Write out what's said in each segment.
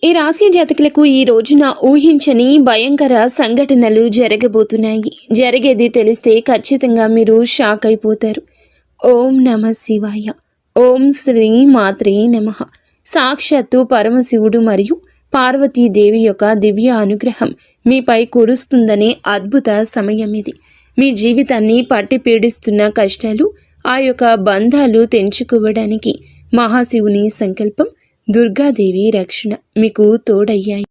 ఈ రాశి జాతకులకు ఈ రోజున ఊహించని భయంకర సంఘటనలు జరగబోతున్నాయి. జరిగేది తెలిస్తే ఖచ్చితంగా మీరు షాక్ అయిపోతారు. ఓం నమ శివాయ. ఓం శ్రీ మాత్రే నమః. సాక్షాత్తు పరమశివుడు మరియు పార్వతీదేవి యొక్క దివ్య అనుగ్రహం మీపై కురుస్తుందనే అద్భుత సమయం ఇది. మీ జీవితాన్ని పట్టి పీడిస్తున్న కష్టాలు, ఆ యొక్క బంధాలు తెంచుకోవడానికి మహాశివుని సంకల్పం, దుర్గాదేవి రక్షణ మీకు తోడయ్యాయి.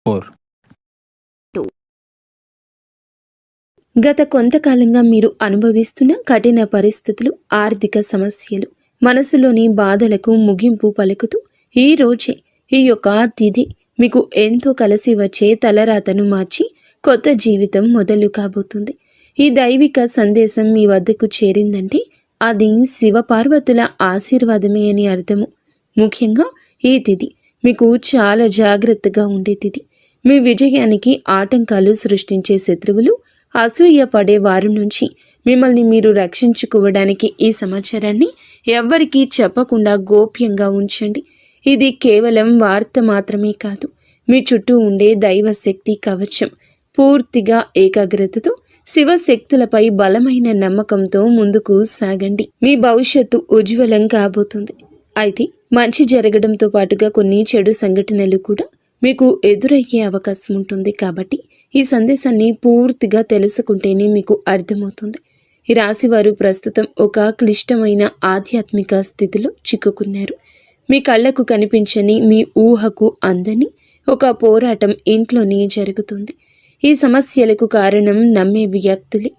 4. గత కొంతకాలంగా మీరు అనుభవిస్తున్న కఠిన పరిస్థితులు, ఆర్థిక సమస్యలు, మనసులోని బాధలకు ముగింపు పలుకుతూ ఈ రోజే ఈ యొక్క తిథి మీకు ఎంతో కలిసి వచ్చే తలరాతను మార్చి కొత్త జీవితం మొదలు కాబోతుంది. ఈ దైవిక సందేశం మీ వద్దకు చేరిందంటే అది శివపార్వతుల ఆశీర్వాదమే అని అర్థము. ముఖ్యంగా ఈ తిథి మీకు చాలా జాగ్రత్తగా ఉండే తిథి. మీ విజయానికి ఆటంకాలు సృష్టించే శత్రువులు, అసూయ పడే వారి నుంచి మిమ్మల్ని మీరు రక్షించుకోవడానికి ఈ సమాచారాన్ని ఎవ్వరికీ చెప్పకుండా గోప్యంగా ఉంచండి. ఇది కేవలం వార్త మాత్రమే కాదు, మీ చుట్టూ ఉండే దైవశక్తి కవచం. పూర్తిగా ఏకాగ్రతతో శివశక్తులపై బలమైన నమ్మకంతో ముందుకు సాగండి. మీ భవిష్యత్తు ఉజ్వలం కాబోతుంది. అయితే మంచి జరగడంతో పాటుగా కొన్ని చెడు సంఘటనలు కూడా మీకు ఎదురయ్యే అవకాశం ఉంటుంది. కాబట్టి ఈ సందేశాన్ని పూర్తిగా తెలుసుకుంటేనే మీకు అర్థమవుతుంది. ఈ రాశివారు ప్రస్తుతం ఒక క్లిష్టమైన ఆధ్యాత్మిక స్థితిలో చిక్కుకున్నారు. మీ కళ్ళకు కనిపించని, మీ ఊహకు అందని ఒక పోరాటం ఇంట్లోనే జరుగుతుంది. ఈ సమస్యలకు కారణం నమ్మే వ్యక్తులే.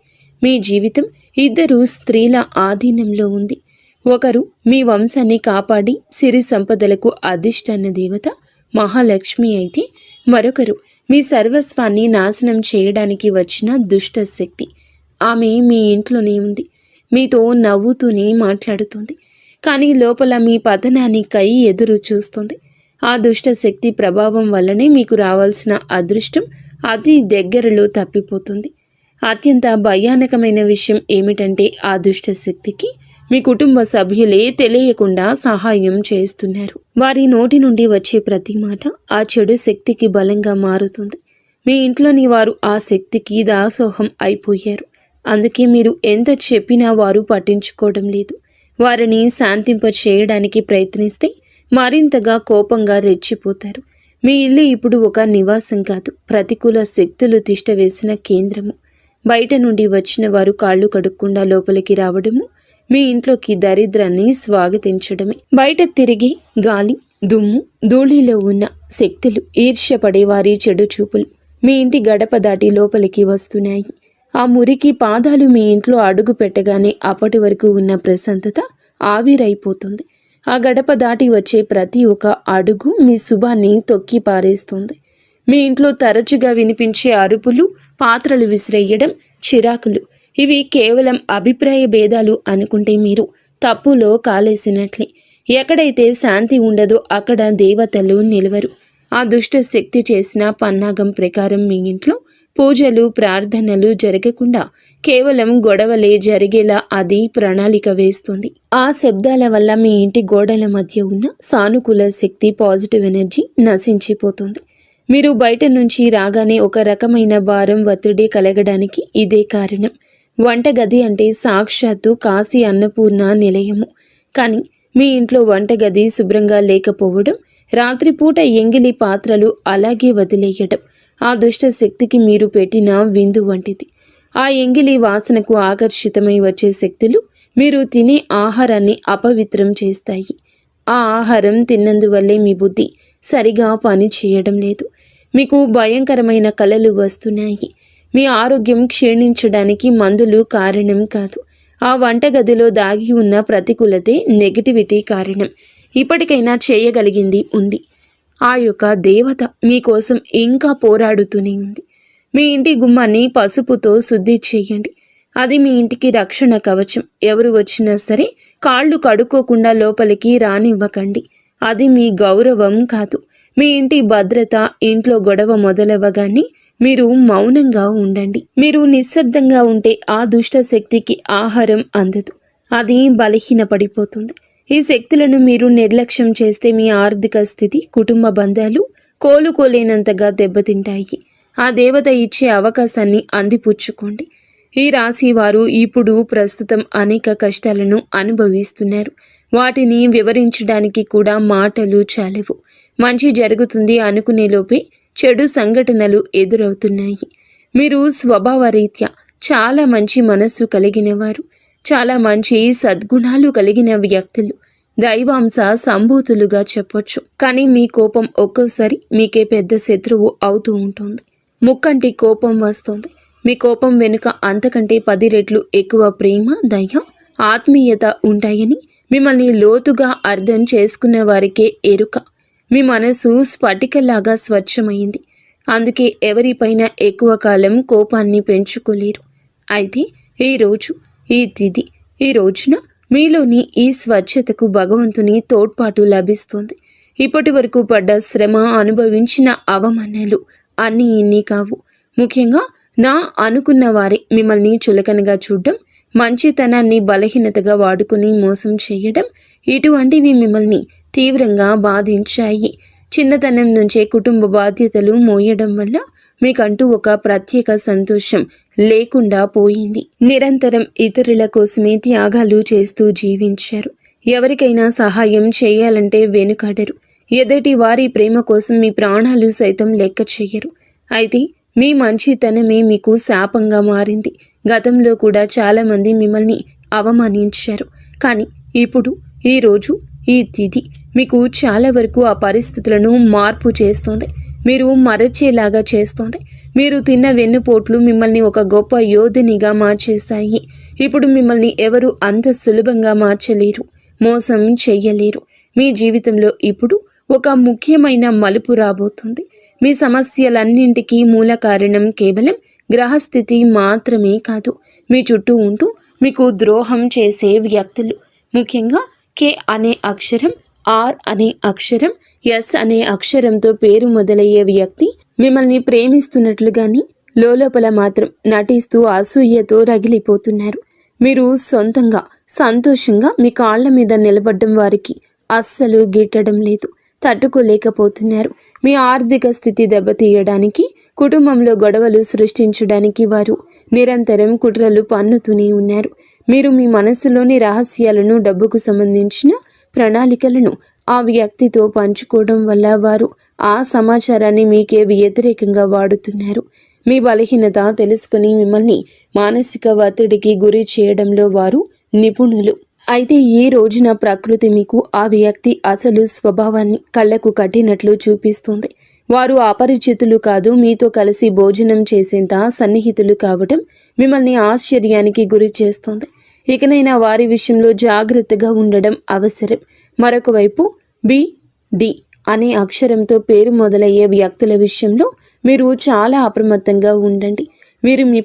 మీ జీవితం ఇద్దరు స్త్రీల ఆధీనంలో ఉంది. ఒకరు మీ వంశాన్ని కాపాడి సిరి సంపదలకు అధిష్టాన దేవత మహాలక్ష్మి అయితే, మరొకరు మీ సర్వస్వాన్ని నాశనం చేయడానికి వచ్చిన దుష్ట శక్తి. ఆమె మీ ఇంట్లోనే ఉంది, మీతో నవ్వుతూనే మాట్లాడుతుంది, కానీ లోపల మీ పతనానికై ఎదురు చూస్తుంది. ఆ దుష్ట శక్తి ప్రభావం వల్లనే మీకు రావాల్సిన అదృష్టం అతి దగ్గరలో తప్పిపోతుంది. అత్యంత భయానకమైన విషయం ఏమిటంటే ఆ దుష్ట శక్తికి మీ కుటుంబ సభ్యులే తెలియకుండా సహాయం చేస్తున్నారు. వారి నోటి నుండి వచ్చే ప్రతి మాట ఆ చెడు శక్తికి బలంగా మారుతుంది. మీ ఇంట్లోని వారు ఆ శక్తికి దాసోహం అయిపోయారు. అందుకే మీరు ఎంత చెప్పినా వారు పట్టించుకోవడం లేదు. వారిని శాంతింప చేయడానికి ప్రయత్నిస్తే మరింతగా కోపంగా రెచ్చిపోతారు. మీ ఇల్లు ఇప్పుడు ఒక నివాసం కాదు, ప్రతికూల శక్తులు తిష్టవేసిన కేంద్రము. బయట నుండి వచ్చిన వారు కాళ్ళు కడుక్కుండా లోపలికి రావడము మీ ఇంట్లోకి దరిద్రాన్ని స్వాగతించడమే. బయట తిరిగి గాలి, దుమ్ము, ధూళిలో ఉన్న శక్తులు, ఈర్ష్యపడే వారి చెడు చూపులు మీ ఇంటి గడప దాటి లోపలికి వస్తున్నాయి. ఆ మురికి పాదాలు మీ ఇంట్లో అడుగు పెట్టగానే అప్పటి వరకు ఉన్న ప్రశాంతత ఆవిరైపోతుంది. ఆ గడప దాటి వచ్చే ప్రతి ఒక్క అడుగు మీ శుభాన్ని తొక్కి పారేస్తుంది. మీ ఇంట్లో తరచుగా వినిపించే అరుపులు, పాత్రలు విసిరేయడం, చిరాకులు, ఇవి కేవలం అభిప్రాయ భేదాలు అనుకుంటే మీరు తప్పులో కాలేసినట్లే. ఎక్కడైతే శాంతి ఉండదో అక్కడ దేవతలు నిలవరు. ఆ దుష్ట శక్తి చేసిన పన్నాగం ప్రకారం మీ ఇంట్లో పూజలు, ప్రార్థనలు జరగకుండా కేవలం గొడవలే జరిగేలా అది ప్రణాళిక వేస్తుంది. ఆ శబ్దాల వల్ల మీ ఇంటి గోడల మధ్య ఉన్న సానుకూల శక్తి, పాజిటివ్ ఎనర్జీ నశించిపోతుంది. మీరు బయట నుంచి రాగానే ఒక రకమైన భారం, ఒత్తిడి కలగడానికి ఇదే కారణం. వంటగది అంటే సాక్షాత్తు కాశీ అన్నపూర్ణ నిలయము. కానీ మీ ఇంట్లో వంటగది శుభ్రంగా లేకపోవడం, రాత్రిపూట ఎంగిలి పాత్రలు అలాగే వదిలేయడం ఆ దుష్ట శక్తికి మీరు పెట్టిన విందు వంటిది. ఆ ఎంగిలి వాసనకు ఆకర్షితమై వచ్చే శక్తులు మీరు తినే ఆహారాన్ని అపవిత్రం చేస్తాయి. ఆ ఆహారం తిన్నందువల్లే మీ బుద్ధి సరిగా పని చేయడం లేదు. మీకు భయంకరమైన కలలు వస్తున్నాయి. మీ ఆరోగ్యం క్షీణించడానికి మందులు కారణం కాదు. ఆ వంటగదిలో దాగి ఉన్న ప్రతికూలతే, నెగిటివిటీ కారణం. ఇప్పటికైనా చేయగలిగింది ఉంది. ఆ యొక్క దేవత మీకోసం ఇంకా పోరాడుతూనే ఉంది. మీ ఇంటి గుమ్మాన్ని పసుపుతో శుద్ధి చేయండి. అది మీ ఇంటికి రక్షణ కవచం. ఎవరు వచ్చినా సరే కాళ్ళు కడుక్కోకుండా లోపలికి రానివ్వకండి. అది మీ గౌరవం కాదు, మీ ఇంటి భద్రత. ఇంట్లో గొడవ మొదలవ్వగానే మీరు మౌనంగా ఉండండి. మీరు నిశ్శబ్దంగా ఉంటే ఆ దుష్ట శక్తికి ఆహారం అందదు, అది బలహీనపడిపోతుంది. ఈ శక్తులను మీరు నిర్లక్ష్యం చేస్తే మీ ఆర్థిక స్థితి, కుటుంబ బంధాలు కోలుకోలేనంతగా దెబ్బతింటాయి. ఆ దేవత ఇచ్చే అవకాశాన్ని అందిపుచ్చుకోండి. ఈ రాశి వారు ఇప్పుడు ప్రస్తుతం అనేక కష్టాలను అనుభవిస్తున్నారు. వాటిని వివరించడానికి కూడా మాటలు చాలవు. మంచి జరుగుతుంది అనుకునేలోపే చెడు సంఘటనలు ఎదురవుతున్నాయి. మీరు స్వభావరీత్యా చాలా మంచి మనస్సు కలిగిన వారు, చాలా మంచి సద్గుణాలు కలిగిన వ్యక్తులు, దైవాంశ సంభూతులుగా చెప్పొచ్చు. కానీ మీ కోపం ఒక్కోసారి మీకే పెద్ద శత్రువు అవుతూ ఉంటుంది. ముక్కంటి కోపం వస్తుంది. మీ కోపం వెనుక అంతకంటే 10 రెట్లు ఎక్కువ ప్రేమ, దయ, ఆత్మీయత ఉంటాయని మిమ్మల్ని లోతుగా అర్థం చేసుకున్న వారికే ఎరుక. మీ మనసు స్ఫటికలాగా స్వచ్ఛమైంది. అందుకే ఎవరిపైన ఎక్కువ కాలం కోపాన్ని పెంచుకోలేరు. అయితే ఈరోజు ఈ తిథి, ఈ రోజున మీలోని ఈ స్వచ్ఛతకు భగవంతుని తోడ్పాటు లభిస్తుంది. ఇప్పటి వరకు పడ్డ శ్రమ, అనుభవించిన అవమానాలు అన్నీ ఇన్ని కావు. ముఖ్యంగా నా అనుకున్న వారే మిమ్మల్ని చులకనగా చూడడం, మంచితనాన్ని బలహీనతగా వాడుకుని మోసం చేయడం, ఇటువంటివి మిమ్మల్ని తీవ్రంగా బాధించాయి. చిన్నతనం నుంచే కుటుంబ బాధ్యతలు మోయడం వల్ల మీకంటూ ఒక ప్రత్యేక సంతోషం లేకుండా పోయింది. నిరంతరం ఇతరుల కోసమే త్యాగాలు చేస్తూ జీవించారు. ఎవరికైనా సహాయం చేయాలంటే వెనుకాడరు. ఎదుటి వారి ప్రేమ కోసం మీ ప్రాణాలు సైతం లెక్క చెయ్యరు. అయితే మీ మంచితనమే మీకు శాపంగా మారింది. గతంలో కూడా చాలామంది మిమ్మల్ని అవమానించారు. కానీ ఇప్పుడు, ఈరోజు, ఈ తిథి మీకు చాలా వరకు ఆ పరిస్థితులను మార్పు చేస్తుంది. మీరు మరచేలాగా చేస్తుంది. మీరు తిన్న వెన్నుపోట్లు మిమ్మల్ని ఒక గొప్ప యోధునిగా మార్చేస్తాయి. ఇప్పుడు మిమ్మల్ని ఎవరు అంత సులభంగా మార్చలేరు, మోసం చెయ్యలేరు. మీ జీవితంలో ఇప్పుడు ఒక ముఖ్యమైన మలుపు రాబోతుంది. మీ సమస్యలన్నింటికీ మూల కారణం కేవలం గ్రహస్థితి మాత్రమే కాదు, మీ చుట్టూ ఉంటూ మీకు ద్రోహం చేసే వ్యక్తులు. ముఖ్యంగా కే అనే అక్షరం, ఆర్ అనే అక్షరం, ఎస్ అనే అక్షరంతో పేరు మొదలయ్యే వ్యక్తి మిమ్మల్ని ప్రేమిస్తున్నట్లుగాని లోపల మాత్రం నటిస్తూ అసూయతో రగిలిపోతున్నారు. మీరు సొంతంగా సంతోషంగా మీ కాళ్ల మీద నిలబడ్డం వారికి అస్సలు గిట్టడం లేదు, తట్టుకోలేకపోతున్నారు. మీ ఆర్థిక స్థితి దెబ్బతీయడానికి, కుటుంబంలో గొడవలు సృష్టించడానికి వారు నిరంతరం కుట్రలు పన్నుతూనే ఉన్నారు. మీరు మీ మనస్సులోని రహస్యాలను, డబ్బుకు సంబంధించిన ప్రణాళికలను ఆ వ్యక్తితో పంచుకోవడం వల్ల వారు ఆ సమాచారాన్ని మీకే వ్యతిరేకంగా వాడుతున్నారు. మీ బలహీనత తెలుసుకుని మిమ్మల్ని మానసిక ఒత్తిడికి గురి చేయడంలో వారు నిపుణులు. అయితే ఈ రోజున ప్రకృతి మీకు ఆ వ్యక్తి అసలు స్వభావాన్ని కళ్లకు కట్టినట్లు చూపిస్తుంది. వారు అపరిచితులు కాదు, మీతో కలిసి భోజనం చేసేంత సన్నిహితులు కావటం మిమ్మల్ని ఆశ్చర్యానికి గురి చేస్తుంది. ఇకనైనా వారి విషయంలో జాగ్రత్తగా ఉండడం అవసరం. మరొక వైపు బి, డి అనే అక్షరంతో పేరు మొదలయ్యే వ్యక్తుల విషయంలో మీరు చాలా అప్రమత్తంగా ఉండండి. వీరు మీ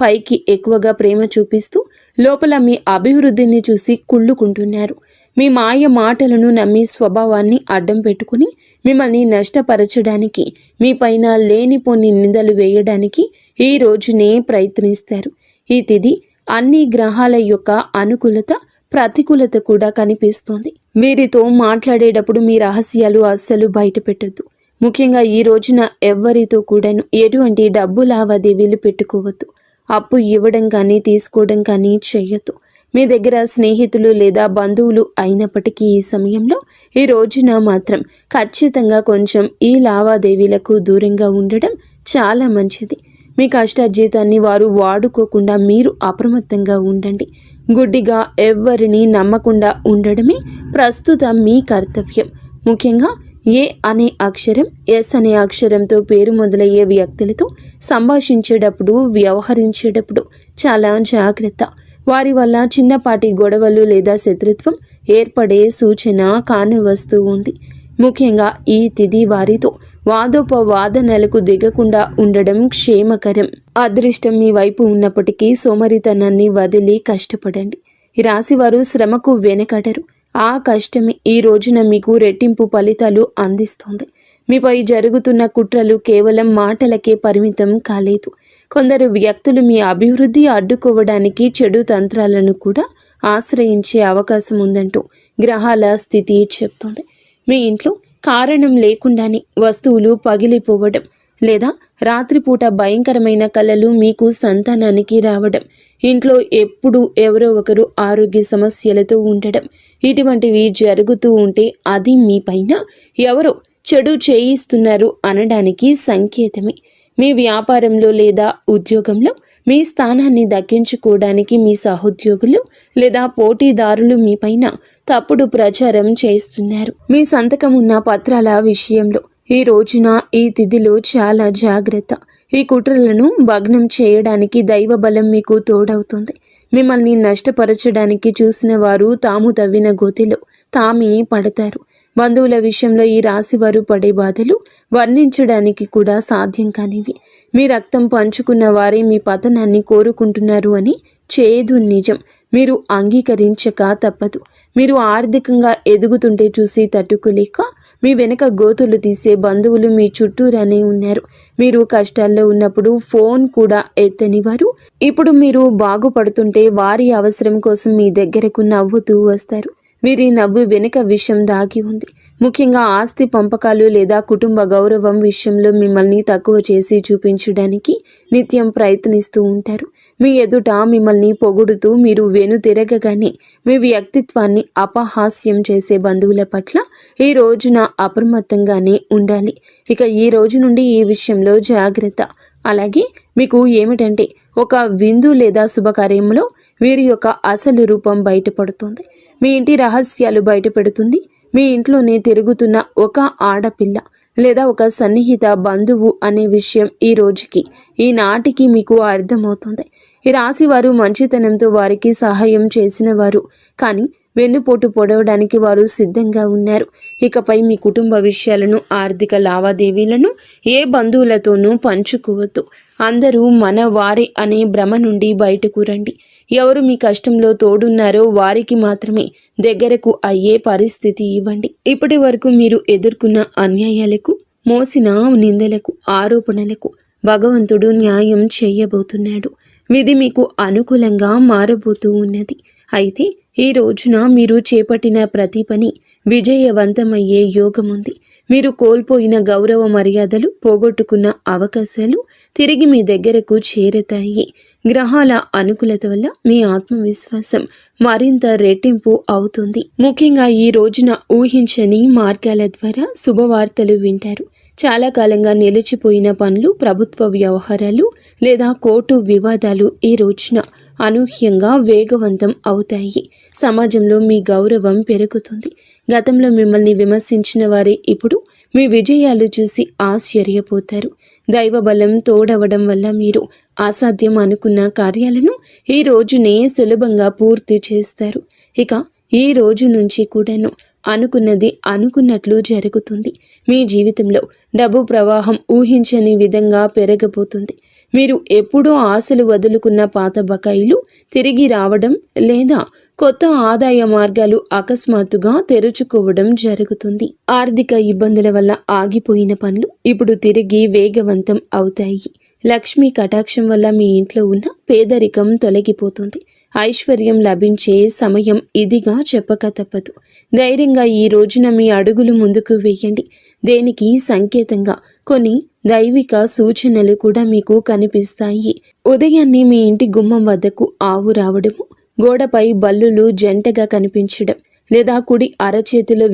పైకి ఎక్కువగా ప్రేమ చూపిస్తూ లోపల మీ అభివృద్ధిని చూసి కుళ్ళుకుంటున్నారు. మీ మాయ మాటలను నమ్మి స్వభావాన్ని అడ్డం పెట్టుకుని మిమ్మల్ని నష్టపరచడానికి, మీ పైన లేనిపోని నిందలు వేయడానికి ఈ రోజునే ప్రయత్నిస్తారు. ఈ తిథి అన్ని గ్రహాల యొక్క అనుకూలత, ప్రతికూలత కూడా కనిపిస్తోంది. వీరితో మాట్లాడేటప్పుడు మీ రహస్యాలు అస్సలు బయట పెట్టొద్దు. ముఖ్యంగా ఈ రోజున ఎవ్వరితో కూడాను ఎటువంటి డబ్బు లావాదేవీలు పెట్టుకోవద్దు. అప్పు ఇవ్వడం కానీ తీసుకోవడం కానీ చెయ్యొద్దు. మీ దగ్గర స్నేహితులు లేదా బంధువులు అయినప్పటికీ ఈ సమయంలో, ఈ రోజున మాత్రం ఖచ్చితంగా కొంచెం ఈ లావాదేవీలకు దూరంగా ఉండడం చాలా మంచిది. మీ కష్టార్జితాన్ని వారు వాడుకోకుండా మీరు అప్రమత్తంగా ఉండండి. గుడ్డిగా ఎవ్వరిని నమ్మకుండా ఉండడమే ప్రస్తుతం మీ కర్తవ్యం. ముఖ్యంగా ఏ అనే అక్షరం, ఎస్ అనే అక్షరంతో పేరు మొదలయ్యే వ్యక్తులతో సంభాషించేటప్పుడు, వ్యవహరించేటప్పుడు చాలా జాగ్రత్త. వారి వల్ల చిన్నపాటి గొడవలు లేదా శత్రుత్వం ఏర్పడే సూచన కానవస్తూ ఉంది. ముఖ్యంగా ఈ తిథి వారితో వాదోపవాదనలకు దిగకుండా ఉండడం క్షేమకరం. అదృష్టం మీ వైపు ఉన్నప్పటికీ సోమరితనాన్ని వదిలి కష్టపడండి. ఈ రాశివారు శ్రమకు వెనకడరు. ఆ కష్టమే ఈ రోజున మీకు రెట్టింపు ఫలితాలు అందిస్తోంది. మీపై జరుగుతున్న కుట్రలు కేవలం మాటలకే పరిమితం కాలేదు. కొందరు వ్యక్తులు మీ అభివృద్ధి అడ్డుకోవడానికి చెడు తంత్రాలను కూడా ఆశ్రయించే అవకాశం ఉందంటూ గ్రహాల స్థితి చెప్తోంది. మీ ఇంట్లో కారణం లేకుండానే వస్తువులు పగిలిపోవడం, లేదా రాత్రిపూట భయంకరమైన కలలు మీకు సంతానానికి రావడం, ఇంట్లో ఎప్పుడు ఎవరో ఒకరు ఆరోగ్య సమస్యలతో ఉండడం, ఇటువంటివి జరుగుతూ ఉంటే అది మీ పైన ఎవరో చెడు చేయిస్తున్నారు అనడానికి సంకేతమే. మీ వ్యాపారంలో లేదా ఉద్యోగంలో మీ స్థానాన్ని దక్కించుకోవడానికి మీ సహోద్యోగులు లేదా పోటీదారులు మీ పైన తప్పుడు ప్రచారం చేస్తున్నారు. మీ సంతకం ఉన్న పత్రాల విషయంలో ఈ రోజున ఈ తిథిలో చాలా జాగ్రత్త. ఈ కుట్రలను భగ్నం చేయడానికి దైవ బలం మీకు తోడవుతుంది. మిమ్మల్ని నష్టపరచడానికి చూసిన వారు తాము తవ్విన గోతిలో తామే పడతారు. బంధువుల విషయంలో ఈ రాశి వారు పడే బాధలు వర్ణించడానికి కూడా సాధ్యం కానివి. మీ రక్తం పంచుకున్న వారే మీ పతనాన్ని కోరుకుంటున్నారు అని చేదు నిజం. మీరు అంగీకరించక తప్పదు. మీరు ఆర్థికంగా ఎదుగుతుంటే చూసి తట్టుకోలేక మీ వెనక గోతులు తీసే బంధువులు మీ చుట్టూరానే ఉన్నారు. మీరు కష్టాల్లో ఉన్నప్పుడు ఫోన్ కూడా ఎత్తని వారు ఇప్పుడు మీరు బాగుపడుతుంటే వారి అవసరం కోసం మీ దగ్గరకు నవ్వుతూ వస్తారు. వీరి నవ్వు వెనుక విషయం దాగి ఉంది. ముఖ్యంగా ఆస్తి పంపకాలు లేదా కుటుంబ గౌరవం విషయంలో మిమ్మల్ని తక్కువ చేసి చూపించడానికి నిత్యం ప్రయత్నిస్తూ ఉంటారు. మీ ఎదుట మిమ్మల్ని పొగుడుతూ మీరు వెనుతిరగగానే మీ వ్యక్తిత్వాన్ని అపహాస్యం చేసే బంధువుల పట్ల ఈ రోజున అప్రమత్తంగానే ఉండాలి. ఇక ఈ రోజు నుండి ఈ విషయంలో జాగ్రత్త. అలాగే మీకు ఏమిటంటే ఒక విందు లేదా శుభకార్యంలో వీరి యొక్క అసలు రూపం బయటపడుతుంది. మీ ఇంటి రహస్యాలు బయటపెడుతుంది. మీ ఇంట్లోనే తిరుగుతున్న ఒక ఆడపిల్ల లేదా ఒక సన్నిహిత బంధువు అనే విషయం ఈ రోజుకి ఈనాటికి మీకు అర్థమవుతుంది. ఈ రాశి వారు మంచితనంతో వారికి సహాయం చేసిన వారు, కానీ వెన్నుపోటు పొడవడానికి వారు సిద్ధంగా ఉన్నారు. ఇకపై మీ కుటుంబ విషయాలను, ఆర్థిక లావాదేవీలను ఏ బంధువులతోనూ పంచుకోవద్దు. అందరూ మన వారే అనే భ్రమ నుండి బయటకు రండి. ఎవరు మీ కష్టంలో తోడున్నారో వారికి మాత్రమే దగ్గరకు అయ్యే పరిస్థితి ఇవ్వండి. ఇప్పటి వరకు మీరు ఎదుర్కొన్న అన్యాయాలకు, మోసిన నిందలకు, ఆరోపణలకు భగవంతుడు న్యాయం చేయబోతున్నాడు. విధి మీకు అనుకూలంగా మారబోతూ ఉన్నది. అయితే ఈ రోజున మీరు చేపట్టిన ప్రతి పని విజయవంతమయ్యే యోగముంది. మీరు కోల్పోయిన గౌరవ మర్యాదలు, పోగొట్టుకున్న అవకాశాలు తిరిగి మీ దగ్గరకు చేరతాయి. గ్రహాల అనుకూలత వల్ల మీ ఆత్మవిశ్వాసం మరింత రెట్టింపు అవుతుంది. ముఖ్యంగా ఈ రోజున ఊహించని మార్గాల ద్వారా శుభవార్తలు వింటారు. చాలా కాలంగా నిలిచిపోయిన పనులు, ప్రభుత్వ వ్యవహారాలు లేదా కోర్టు వివాదాలు ఈ రోజున అనూహ్యంగా వేగవంతం అవుతాయి. సమాజంలో మీ గౌరవం పెరుగుతుంది. గతంలో మిమ్మల్ని విమర్శించిన వారే ఇప్పుడు మీ విజయాలు చూసి ఆశ్చర్యపోతారు. దైవ బలం తోడవడం వల్ల మీరు అసాధ్యం అనుకున్న కార్యాలను ఈ రోజునే సులభంగా పూర్తి చేస్తారు. ఇక ఈ రోజు నుంచి కూడాను అనుకున్నది అనుకున్నట్లు జరుగుతుంది. మీ జీవితంలో డబ్బు ప్రవాహం ఊహించని విధంగా పెరగబోతుంది. మీరు ఎప్పుడూ ఆశలు వదులుకున్న పాత బకాయిలు తిరిగి రావడం లేదా కొత్త ఆదాయ మార్గాలు అకస్మాత్తుగా తెరుచుకోవడం జరుగుతుంది. ఆర్థిక ఇబ్బందుల వల్ల ఆగిపోయిన పనులు ఇప్పుడు తిరిగి వేగవంతం అవుతాయి. లక్ష్మీ కటాక్షం వల్ల మీ ఇంట్లో ఉన్న పేదరికం తొలగిపోతుంది. ఐశ్వర్యం లభించే సమయం ఇదిగా చెప్పక తప్పదు. ధైర్యంగా ఈ రోజున మీ అడుగులు ముందుకు వేయండి. దేనికి సంకేతంగా కొన్ని దైవిక సూచనలు కూడా మీకు కనిపిస్తాయి. ఉదయాన్నే మీ ఇంటి గుమ్మం వద్దకు ఆవు రావడము, గోడపై బల్లులు జంటగా కనిపించడం, లేదా కుడి అరచేతిలో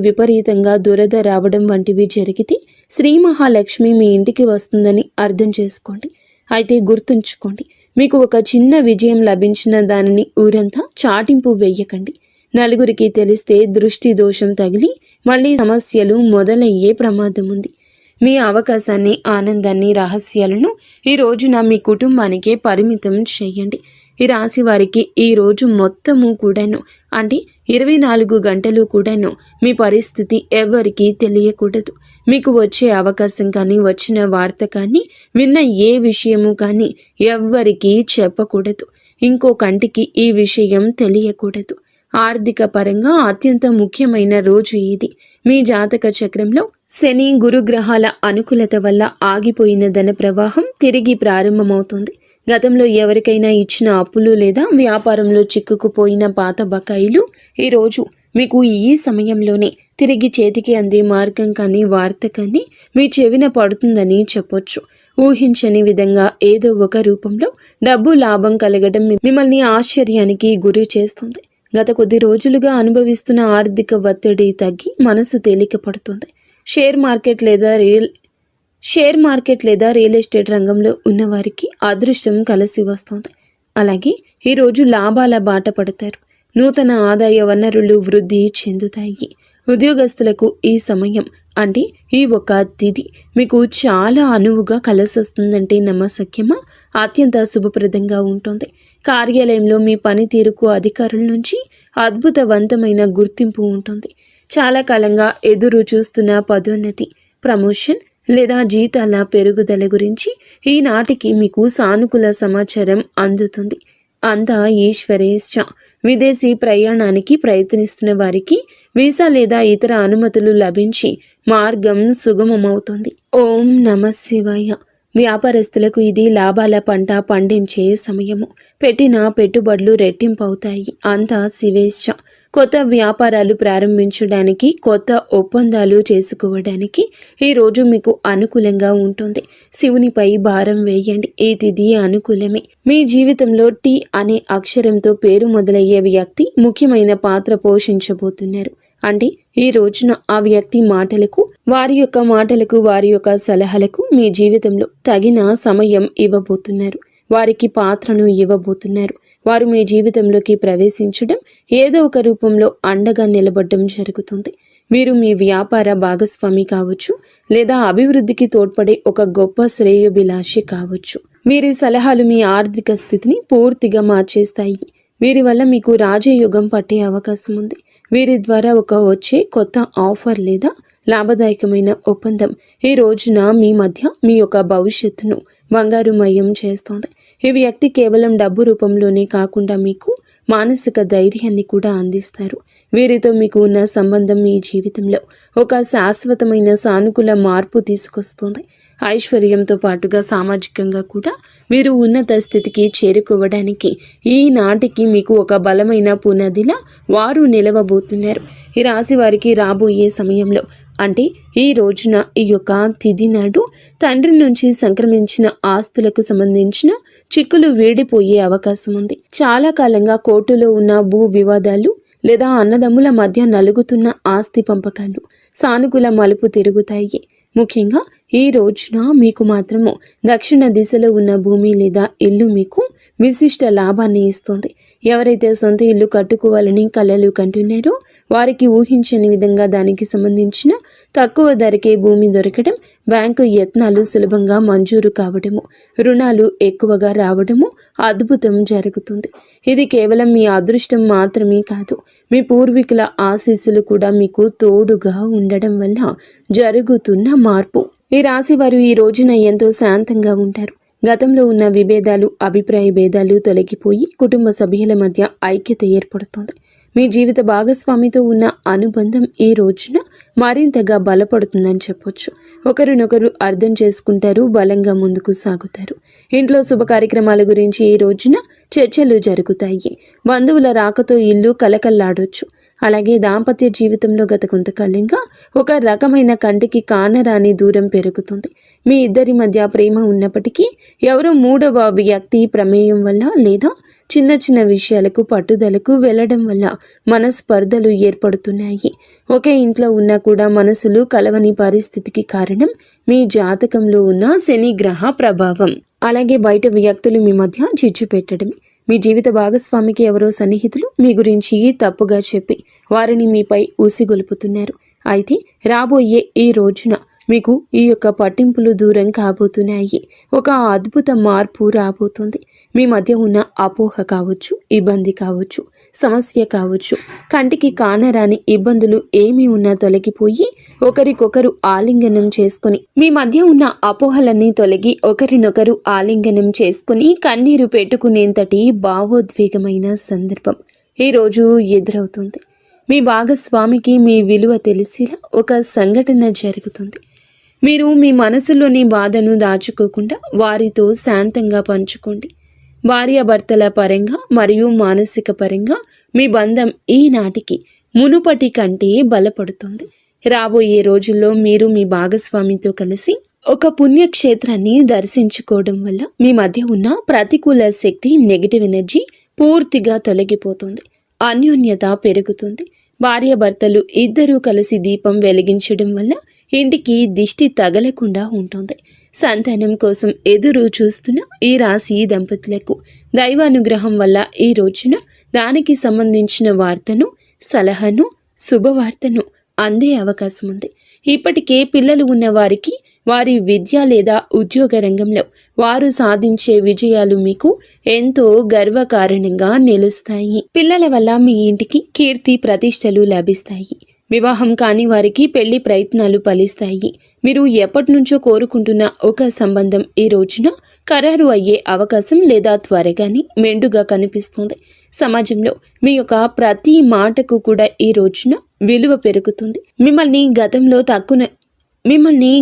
విపరీతంగా దురద రావడం వంటివి జరిగితే శ్రీ మహాలక్ష్మి మీ ఇంటికి వస్తుందని అర్థం చేసుకోండి. అయితే గుర్తుంచుకోండి, మీకు ఒక చిన్న విజయం లభించిన దానిని ఊరంతా చాటింపు వేయకండి. నలుగురికి తెలిస్తే దృష్టి దోషం తగిలి మళ్ళీ సమస్యలు మొదలయ్యే ప్రమాదం ఉంది. మీ అవకాశాన్ని, ఆనందాన్ని, రహస్యాలను ఈ రోజున మీ కుటుంబానికే పరిమితం చేయండి. ఈ రాశి వారికి ఈ రోజు మొత్తము కూడాను, అంటే 24 గంటలు కూడాను మీ పరిస్థితి ఎవరికీ తెలియకూడదు. మీకు వచ్చే అవకాశం కానీ, వచ్చిన వార్త కానీ, విన్న ఏ విషయము కానీ ఎవ్వరికీ చెప్పకూడదు. ఇంకో కంటికి ఈ విషయం తెలియకూడదు. ఆర్థిక పరంగా అత్యంత ముఖ్యమైన రోజు ఇది. మీ జాతక చక్రంలో శని, గురుగ్రహాల అనుకూలత వల్ల ఆగిపోయిన ధన ప్రవాహం తిరిగి ప్రారంభమవుతుంది. గతంలో ఎవరికైనా ఇచ్చిన అప్పులు లేదా వ్యాపారంలో చిక్కుకుపోయిన పాత బకాయిలు ఈరోజు మీకు ఈ సమయంలోనే తిరిగి చేతికి అందే మార్గం కానీ వార్త కానీ మీ చెవిన పడుతుందని చెప్పొచ్చు. ఊహించని విధంగా ఏదో ఒక రూపంలో డబ్బు లాభం కలగడం మిమ్మల్ని ఆశ్చర్యానికి గురి చేస్తుంది. గత కొద్ది రోజులుగా అనుభవిస్తున్న ఆర్థిక ఒత్తిడి తగ్గి మనసు తేలిక పడుతుంది. షేర్ మార్కెట్ లేదా రియల్ ఎస్టేట్ రంగంలో ఉన్నవారికి అదృష్టం కలిసి వస్తుంది. అలాగే ఈరోజు లాభాల బాట పడతారు. నూతన ఆదాయ వనరులు వృద్ధి చెందుతాయి. ఉద్యోగస్తులకు ఈ సమయం అంటే ఈ ఒక తిథి మీకు చాలా అనువుగా కలిసొస్తుందంటే నమ్మశక్యమా? అత్యంత శుభప్రదంగా ఉంటుంది. కార్యాలయంలో మీ పనితీరుకు అధికారుల నుంచి అద్భుతవంతమైన గుర్తింపు ఉంటుంది. చాలా కాలంగా ఎదురు చూస్తున్న పదోన్నతి, ప్రమోషన్ లేదా జీతాల పెరుగుదల గురించి ఈనాటికి మీకు సానుకూల సమాచారం అందుతుంది. అంతా ఈశ్వరేచ్ఛ. విదేశీ ప్రయాణానికి ప్రయత్నిస్తున్న వారికి వీసా లేదా ఇతర అనుమతులు లభించి మార్గం సుగమమవుతుంది. ఓం నమః శివాయ. వ్యాపారస్తులకు ఇది లాభాల పంట పండించే సమయము. పెట్టిన పెట్టుబడులు రెట్టింపవుతాయి. అంతా శివేచ్ఛ. కొత్త వ్యాపారాలు ప్రారంభించడానికి, కొత్త ఒప్పందాలు చేసుకోవడానికి ఈరోజు మీకు అనుకూలంగా ఉంటుంది. శివునిపై భారం వేయండి. ఈ తిథి అనుకూలమే. మీ జీవితంలో టీ అనే అక్షరంతో పేరు మొదలయ్యే వ్యక్తి ముఖ్యమైన పాత్ర పోషించబోతున్నారు. అంటే ఈ రోజున ఆ వ్యక్తి మాటలకు, వారి యొక్క సలహాలకు మీ జీవితంలో తగిన సమయం ఇవ్వబోతున్నారు. వారికి పాత్రను ఇవ్వబోతున్నారు. వారు మీ జీవితంలోకి ప్రవేశించడం, ఏదో ఒక రూపంలో అండగా నిలబడడం జరుగుతుంది. వీరు మీ వ్యాపార భాగస్వామి కావచ్చు, లేదా అభివృద్ధికి తోడ్పడే ఒక గొప్ప శ్రేయోభిలాషి కావచ్చు. వీరి సలహాలు మీ ఆర్థిక స్థితిని పూర్తిగా మార్చేస్తాయి. వీరి వల్ల మీకు రాజయోగం పట్టే అవకాశం ఉంది. వీరి ద్వారా వచ్చే కొత్త ఆఫర్ లేదా లాభదాయకమైన ఒప్పందం ఈ రోజున మీ మధ్య మీ యొక్క భవిష్యత్తును బంగారుమయం చేస్తోంది. ఈ వ్యక్తి కేవలం డబ్బు రూపంలోనే కాకుండా మీకు మానసిక ధైర్యాన్ని కూడా అందిస్తారు. వీరితో మీకు ఉన్న సంబంధం మీ జీవితంలో ఒక శాశ్వతమైన సానుకూల మార్పు తీసుకొస్తుంది. ఐశ్వర్యంతో పాటుగా సామాజికంగా కూడా మీరు ఉన్నత స్థితికి చేరుకోవడానికి ఈనాటికి మీకు ఒక బలమైన పునాదిలా వారు నిలవబోతున్నారు. ఈ రాశి వారికి రాబోయే సమయంలో అంటే ఈ రోజున ఈ యొక్క తిథి నాడు తండ్రి నుంచి సంక్రమించిన ఆస్తులకు సంబంధించిన చిక్కులు వీడిపోయే అవకాశం ఉంది. చాలా కాలంగా కోర్టులో ఉన్న భూ వివాదాలు లేదా అన్నదమ్ముల మధ్య నలుగుతున్న ఆస్తి పంపకాలు సానుకూల మలుపు తిరుగుతాయి. ముఖ్యంగా ఈ రోజున మీకు మాత్రము దక్షిణ దిశలో ఉన్న భూమి లేదా ఇల్లు మీకు విశిష్ట లాభాన్ని ఇస్తుంది. ఎవరైతే సొంత ఇల్లు కట్టుకోవాలని కలలు కంటున్నారో వారికి ఊహించని విధంగా దానికి సంబంధించిన తక్కువ ధరకే భూమి దొరకడం, బ్యాంకు యత్నాలు సులభంగా మంజూరు కావడము, రుణాలు ఎక్కువగా రావడము అద్భుతం జరుగుతుంది. ఇది కేవలం మీ అదృష్టం మాత్రమే కాదు, మీ పూర్వీకుల ఆశీస్సులు కూడా మీకు తోడుగా ఉండడం వల్ల జరుగుతున్న మార్పు. ఈ రాశి వారు ఈ రోజున ఎంతో శాంతంగా ఉంటారు. గతంలో ఉన్న విభేదాలు, అభిప్రాయ భేదాలు తొలగిపోయి కుటుంబ సభ్యుల మధ్య ఐక్యత ఏర్పడుతుంది. మీ జీవిత భాగస్వామితో ఉన్న అనుబంధం ఈ రోజున మరింతగా బలపడుతుందని చెప్పొచ్చు. ఒకరినొకరు అర్థం చేసుకుంటారు, బలంగా ముందుకు సాగుతారు. ఇంట్లో శుభ కార్యక్రమాల గురించి ఈ రోజున చర్చలు జరుగుతాయి. బంధువుల రాకతో ఇల్లు కలకల్లాడొచ్చు. అలాగే దాంపత్య జీవితంలో గత కొంతకాలంగా ఒక రకమైన కంటికి కానరాని దూరం పెరుగుతుంది. మీ ఇద్దరి మధ్య ప్రేమ ఉన్నప్పటికీ ఎవరో మూడవ వ్యక్తి ప్రమేయం వల్ల లేదా చిన్న చిన్న విషయాలకు పట్టుదలకు వెళ్లడం వల్ల మనస్పర్ధలు ఏర్పడుతున్నాయి. ఒకే ఇంట్లో ఉన్నా కూడా మనసులు కలవని పరిస్థితికి కారణం మీ జాతకంలో ఉన్న శని గ్రహ ప్రభావం. అలాగే బయట వ్యక్తులు మీ మధ్య చిచ్చు పెట్టడమే. మీ జీవిత భాగస్వామికి ఎవరో సన్నిహితులు మీ గురించి తప్పుగా చెప్పి వారిని మీపై ఊసిగొలుపుతున్నారు. అయితే రాబోయే ఈ రోజున మీకు ఈ యొక్క పట్టింపులు దూరం కాబోతున్నాయి. ఒక అద్భుత మార్పు రాబోతుంది. మీ మధ్య ఉన్న అపోహ కావచ్చు, ఇబ్బంది కావచ్చు, సమస్య కావచ్చు, కంటికి కానరాని ఇబ్బందులు ఏమి ఉన్నా తొలగిపోయి ఒకరికొకరు ఆలింగనం చేసుకుని, మీ మధ్య ఉన్న అపోహలన్నీ తొలగి ఒకరినొకరు ఆలింగనం చేసుకుని కన్నీరు పెట్టుకునేంతటి భావోద్వేగమైన సందర్భం ఈరోజు ఎదురవుతుంది. మీ భాగస్వామికి మీ విలువ తెలిసేలా ఒక సంఘటన జరుగుతుంది. మీరు మీ మనసులోని బాధను దాచుకోకుండా వారితో శాంతంగా పంచుకోండి. భార్యాభర్తల పరంగా మరియు మానసిక పరంగా మీ బంధం ఈనాటికి మునుపటి కంటే బలపడుతుంది. రాబోయే రోజుల్లో మీరు మీ భాగస్వామితో కలిసి ఒక పుణ్యక్షేత్రాన్ని దర్శించుకోవడం వల్ల మీ మధ్య ఉన్న ప్రతికూల శక్తి, నెగిటివ్ ఎనర్జీ పూర్తిగా తొలగిపోతుంది. అన్యోన్యత పెరుగుతుంది. భార్యాభర్తలు ఇద్దరూ కలిసి దీపం వెలిగించడం వల్ల ఇంటికి దిష్టి తగలకుండా ఉంటుంది. సంతానం కోసం ఎదురు చూస్తున్న ఈ రాశి దంపతులకు దైవానుగ్రహం వల్ల ఈ రోజున దానికి సంబంధించిన వార్తను, సలహాను, శుభవార్తను అందే అవకాశం ఉంది. ఇప్పటికే పిల్లలు ఉన్న వారికి వారి విద్య లేదా ఉద్యోగ రంగంలో వారు సాధించే విజయాలు మీకు ఎంతో గర్వకారణంగా నిలుస్తాయి. పిల్లల వల్ల మీ ఇంటికి కీర్తి ప్రతిష్టలు లభిస్తాయి. వివాహం కాని వారికి పెళ్లి ప్రయత్నాలు ఫలిస్తాయి. మీరు ఎప్పటి నుంచో కోరుకుంటున్న ఒక సంబంధం ఈ రోజున ఖరారు అయ్యే అవకాశం లేదా త్వరగానే మెండుగా కనిపిస్తుంది. సమాజంలో మీ యొక్క ప్రతి మాటకు కూడా ఈ రోజున విలువ పెరుగుతుంది. మిమ్మల్ని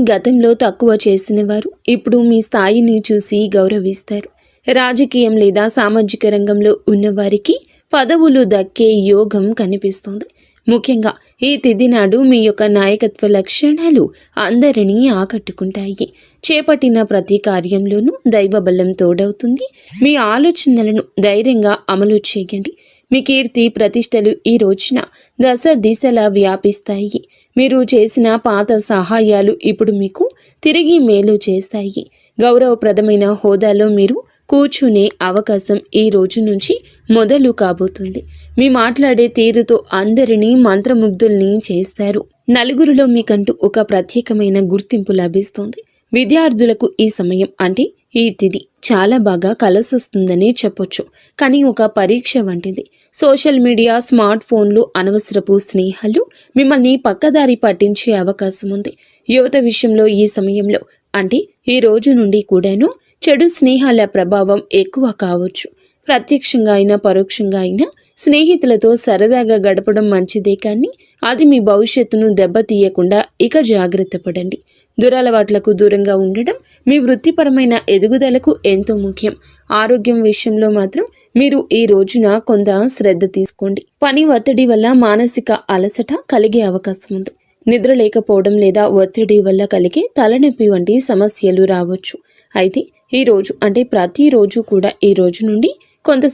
గతంలో తక్కువ చేసిన వారు ఇప్పుడు మీ స్థాయిని చూసి గౌరవిస్తారు. రాజకీయం లేదా సామాజిక రంగంలో ఉన్నవారికి పదవులు దక్కే యోగం కనిపిస్తుంది. ముఖ్యంగా ఈ తిథి నాడు మీ యొక్క నాయకత్వ లక్షణాలు అందరినీ ఆకట్టుకుంటాయి. చేపట్టిన ప్రతి కార్యంలోనూ దైవ బలం తోడవుతుంది. మీ ఆలోచనలను ధైర్యంగా అమలు చేయండి. మీ కీర్తి ప్రతిష్టలు ఈ రోజున దశ దిశలా వ్యాపిస్తాయి. మీరు చేసిన పాత సహాయాలు ఇప్పుడు మీకు తిరిగి మేలు చేస్తాయి. గౌరవప్రదమైన హోదాలో మీరు కూర్చునే అవకాశం ఈ రోజు నుంచి మొదలు కాబోతుంది. మీ మాట్లాడే తీరుతో అందరినీ మంత్రముగ్ధుల్ని చేస్తారు. నలుగురిలో మీకంటూ ఒక ప్రత్యేకమైన గుర్తింపు లభిస్తుంది. విద్యార్థులకు ఈ సమయం అంటే ఈ తిథి చాలా బాగా కలిసొస్తుందని చెప్పొచ్చు. కానీ ఒక పరీక్ష వంటిది. సోషల్ మీడియా, స్మార్ట్ ఫోన్లు, అనవసరపు స్నేహాలు మిమ్మల్ని పక్కదారి పట్టించే అవకాశం ఉంది. యువత విషయంలో ఈ సమయంలో అంటే ఈ రోజు నుండి కూడాను చెడు స్నేహాల ప్రభావం ఎక్కువ కావచ్చు. ప్రత్యక్షంగా అయినా పరోక్షంగా అయినా స్నేహితులతో సరదాగా గడపడం మంచిదే, కానీ అది మీ భవిష్యత్తును దెబ్బతీయకుండా ఇక జాగ్రత్త పడండి. దురలవాట్లకు దూరంగా ఉండడం మీ వృత్తిపరమైన ఎదుగుదలకు ఎంతో ముఖ్యం. ఆరోగ్యం విషయంలో మాత్రం మీరు ఈ రోజున కొంత శ్రద్ధ తీసుకోండి. పని ఒత్తిడి వల్ల మానసిక అలసట కలిగే అవకాశం ఉంది. నిద్ర లేకపోవడం లేదా ఒత్తిడి వల్ల కలిగే తలనొప్పి వంటి సమస్యలు రావచ్చు. అయితే ఈ రోజు అంటే ప్రతిరోజు కూడా ఈ రోజు నుండి కొంత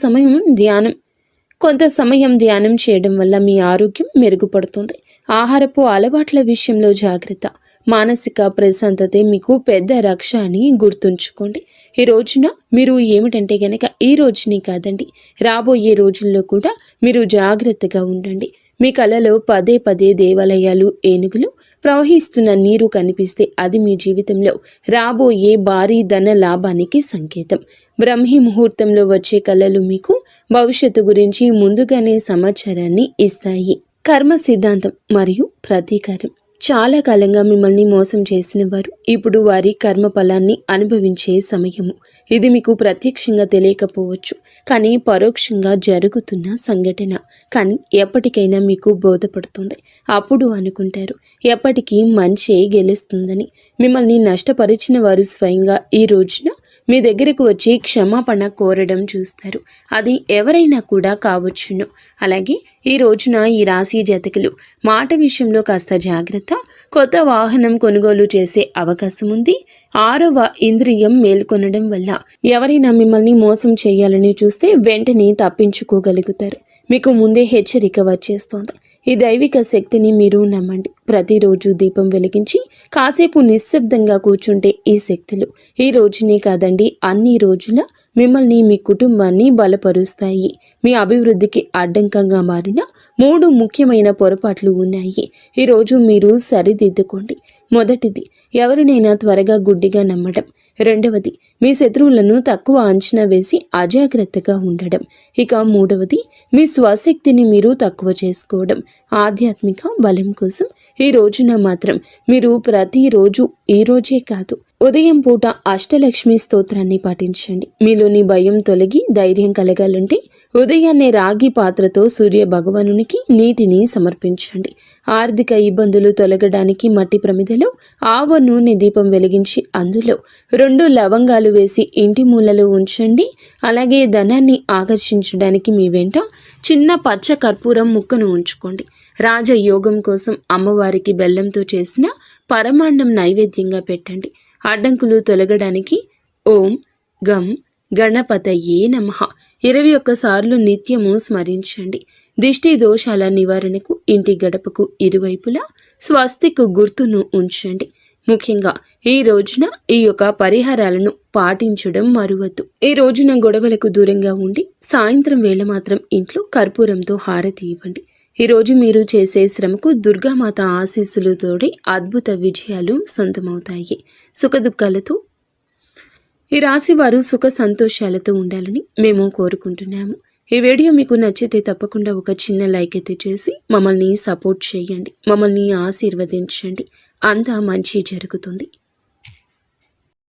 సమయం ధ్యానం చేయడం వల్ల మీ ఆరోగ్యం మెరుగుపడుతుంది. ఆహారపు అలవాట్ల విషయంలో జాగ్రత్త. మానసిక ప్రశాంతతే మీకు పెద్ద రక్ష అని గుర్తుంచుకోండి. ఈ రోజున మీరు ఏమిటంటే గనక ఈ రోజుని కాదండి, రాబోయే రోజుల్లో కూడా మీరు జాగ్రత్తగా ఉండండి. మీ కలలో పదే పదే దేవాలయాలు, ఏనుగులు, ప్రవహిస్తున్న నీరు కనిపిస్తే అది మీ జీవితంలో రాబోయే భారీ ధన లాభానికి సంకేతం. బ్రహ్మీ ముహూర్తంలో వచ్చే కళలు మీకు భవిష్యత్తు గురించి ముందుగానే సమాచారాన్ని ఇస్తాయి. కర్మ సిద్ధాంతం మరియు ప్రతీకారం. చాలా కాలంగా మిమ్మల్ని మోసం చేసిన వారు ఇప్పుడు వారి కర్మ ఫలాన్ని అనుభవించే సమయము. ఇది మీకు ప్రత్యక్షంగా తెలియకపోవచ్చు, కానీ పరోక్షంగా జరుగుతున్న సంఘటన. కానీ ఎప్పటికైనా మీకు బోధపడుతుంది. అప్పుడు అనుకుంటారు ఎప్పటికీ మంచే గెలుస్తుందని. మిమ్మల్ని నష్టపరిచిన వారు స్వయంగా ఈ రోజున మీ దగ్గరకు వచ్చి క్షమాపణ కోరడం చూస్తారు. అది ఎవరైనా కూడా కావచ్చును. అలాగే ఈ రోజున ఈ రాశి జాతకులు మాట విషయంలో కాస్త జాగ్రత్త. కొత్త వాహనం కొనుగోలు చేసే అవకాశం ఉంది. 6వ ఇంద్రియం మేల్కొనడం వల్ల ఎవరైనా మిమ్మల్ని మోసం చేయాలని చూస్తే వెంటనే తప్పించుకోగలుగుతారు. మీకు ముందే హెచ్చరిక వచ్చేస్తోంది. ఈ దైవిక శక్తిని మీరు నమ్మండి. ప్రతిరోజు దీపం వెలిగించి కాసేపు నిశ్శబ్దంగా కూర్చుంటే ఈ శక్తులు ఈ రోజునే కాదండి, అన్ని రోజుల మిమ్మల్ని, మీ కుటుంబాన్ని బలపరుస్తాయి. మీ అభివృద్ధికి అడ్డంకంగా మారిన 3 ముఖ్యమైన పొరపాట్లు ఉన్నాయి. ఈరోజు మీరు సరిదిద్దుకోండి. మొదటిది, ఎవరినైనా త్వరగా గుడ్డిగా నమ్మడం. రెండవది, మీ శత్రువులను తక్కువ అంచనా వేసి అజాగ్రత్తగా ఉండడం. ఇక మూడవది, మీ స్వశక్తిని మీరు తక్కువ చేసుకోవడం. ఆధ్యాత్మిక బలం కోసం ఈ రోజున మాత్రం మీరు ప్రతిరోజు, ఈ రోజే కాదు, ఉదయం పూట అష్టలక్ష్మి స్తోత్రాన్ని పాటించండి. మీలోని భయం తొలగి ధైర్యం కలగాలంటే ఉదయాన్నే రాగి పాత్రతో సూర్య భగవానునికి నీటిని సమర్పించండి. ఆర్థిక ఇబ్బందులు తొలగడానికి మట్టి ప్రమిదలో ఆవ నూనె దీపం వెలిగించి అందులో 2 లవంగాలు వేసి ఇంటి మూలలో ఉంచండి. అలాగే ధనాన్ని ఆకర్షించడానికి మీ వెంట చిన్న పచ్చ కర్పూరం ముక్కను ఉంచుకోండి. రాజయోగం కోసం అమ్మవారికి బెల్లంతో చేసిన పరమాన్నం నైవేద్యంగా పెట్టండి. అడ్డంకులు తొలగడానికి ఓం గం గణపతయే నమః 21 సార్లు నిత్యము స్మరించండి. దిష్టి దోషాల నివారణకు ఇంటి గడపకు ఇరువైపులా స్వస్తిక్ గుర్తును ఉంచండి. ముఖ్యంగా ఈ రోజున ఈ యొక్క పరిహారాలను పాటించడం మరువద్దు. ఈ రోజున గొడవలకు దూరంగా ఉండి సాయంత్రం వేళ మాత్రం ఇంట్లో కర్పూరంతో హారతి ఇవ్వండి. ఈ రోజు మీరు చేసే శ్రమకు దుర్గామాత ఆశీస్సులతోటి అద్భుత విజయాలు సొంతమవుతాయి. సుఖదుఖాలతో ఈ రాశి వారు సుఖ సంతోషాలతో ఉండాలని మేము కోరుకుంటున్నాము. ఈ వీడియో మీకు నచ్చితే తప్పకుండా ఒక చిన్న లైక్ అయితే చేసి మమ్మల్ని సపోర్ట్ చేయండి. మమ్మల్ని ఆశీర్వదించండి. అంతా మంచి జరుగుతుంది.